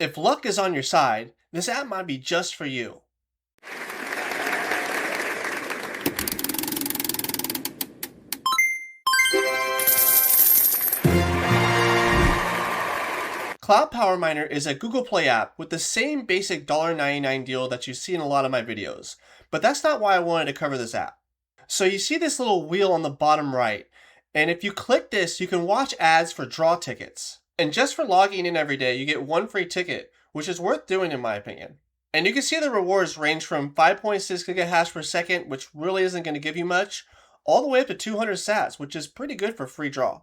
If luck is on your side, this app might be just for you. Cloud Power Miner is a Google Play app with the same basic $1.99 deal that you see in a lot of my videos, but that's not why I wanted to cover this app. So you see this little wheel on the bottom right, and if you click this, you can watch ads for draw tickets. And just for logging in every day, you get one free ticket, which is worth doing in my opinion. And you can see the rewards range from 5.6 gigahash per second, which really isn't going to give you much, all the way up to 200 sats, which is pretty good for free draw.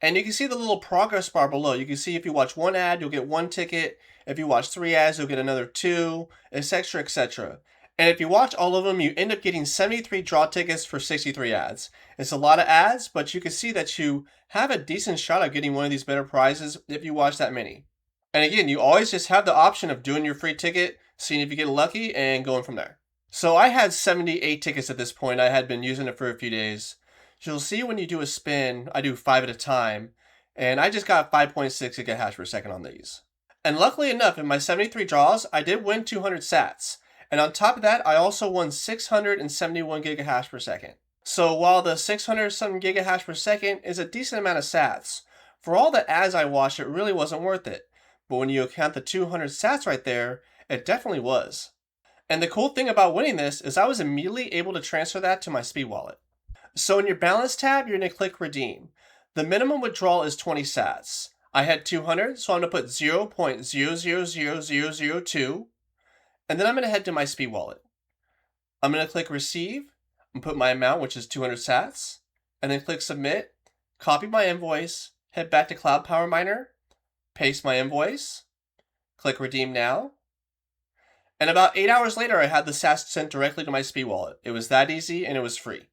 And you can see the little progress bar below. You can see if you watch one ad, you'll get one ticket. If you watch 3 ads, you'll get another 2, etc., etc. And if you watch all of them, you end up getting 73 draw tickets for 63 ads. It's a lot of ads, but you can see that you have a decent shot at getting one of these better prizes if you watch that many. And again, you always just have the option of doing your free ticket, seeing if you get lucky, and going from there. So I had 78 tickets at this point. I had been using it for a few days. You'll see when you do a spin, I do 5 at a time, and I just got 5.6 gigahash per second on these. And luckily enough, in my 73 draws, I did win 200 sats. And on top of that, I also won 671 gigahash per second. So while the 600 something gigahash per second is a decent amount of sats, for all the ads I watched, it really wasn't worth it. But when you account the 200 sats right there, it definitely was. And the cool thing about winning this is I was immediately able to transfer that to my speed wallet. So in your balance tab, you're going to click redeem. The minimum withdrawal is 20 sats. I had 200, so I'm going to put 0.000002, and then I'm going to head to my speed wallet. I'm going to click receive, and put my amount, which is 200 sats, and then click submit, copy my invoice, head back to Cloud Power Miner, paste my invoice, click redeem now, and about 8 hours later, I had the sats sent directly to my speed wallet. It was that easy, and it was free.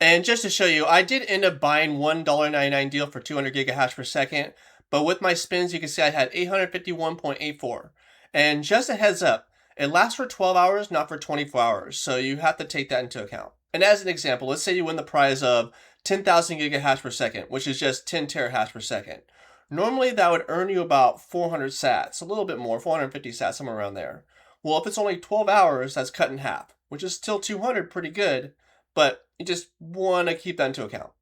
And just to show you, I did end up buying one $1.99 deal for 200 gigahash per second, but with my spins, you can see I had 851.84. And just a heads up, it lasts for 12 hours, not for 24 hours, so you have to take that into account. And as an example, let's say you win the prize of 10,000 gigahash per second, which is just 10 terahash per second. Normally, that would earn you about 400 sats, a little bit more, 450 sats, somewhere around there. Well, if it's only 12 hours, that's cut in half, which is still 200, pretty good, but you just want to keep that into account.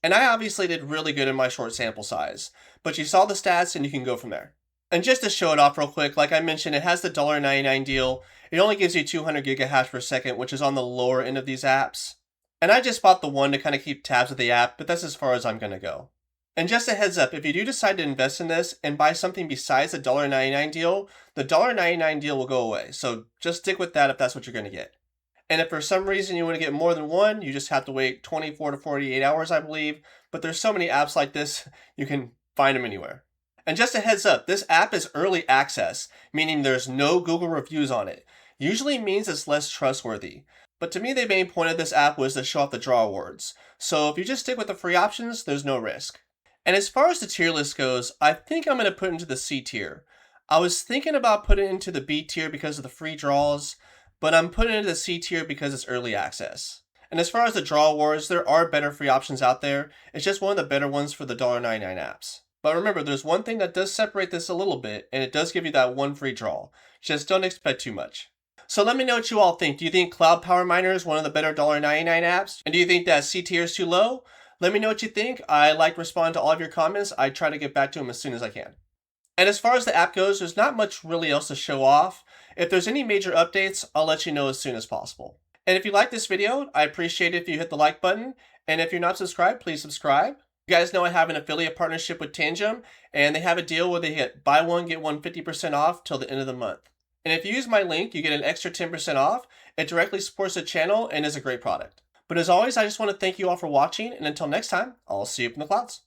And I obviously did really good in my short sample size, but you saw the stats and you can go from there. And just to show it off real quick, like I mentioned, it has the $1.99 deal. It only gives you 200 gigahash per second, which is on the lower end of these apps. And I just bought the one to kind of keep tabs of the app, but that's as far as I'm going to go. And just a heads up, if you do decide to invest in this and buy something besides the $1.99 deal, the $1.99 deal will go away. So just stick with that if that's what you're going to get. And if for some reason you want to get more than one, you just have to wait 24 to 48 hours, I believe. But there's so many apps like this, you can find them anywhere. And just a heads up, this app is early access, meaning there's no Google reviews on it. Usually means it's less trustworthy. But to me, the main point of this app was to show off the draw awards. So if you just stick with the free options, there's no risk. And as far as the tier list goes, I think I'm going to put it into the C tier. I was thinking about putting it into the B tier because of the free draws, but I'm putting it into the C tier because it's early access. And as far as the draw awards, there are better free options out there. It's just one of the better ones for the $1.99 apps. But remember, there's one thing that does separate this a little bit, and it does give you that one free draw. Just don't expect too much. So let me know what you all think. Do you think Cloud Power Miner is one of the better $1.99 apps? And do you think that C tier is too low? Let me know what you think. I like to respond to all of your comments. I try to get back to them as soon as I can. And as far as the app goes, there's not much really else to show off. If there's any major updates, I'll let you know as soon as possible. And if you like this video, I appreciate it if you hit the like button. And if you're not subscribed, please subscribe. You guys know I have an affiliate partnership with Tangem, and they have a deal where they get buy one, get one 50% off till the end of the month. And if you use my link, you get an extra 10% off. It directly supports the channel and is a great product. But as always, I just want to thank you all for watching, and until next time, I'll see you up in the clouds.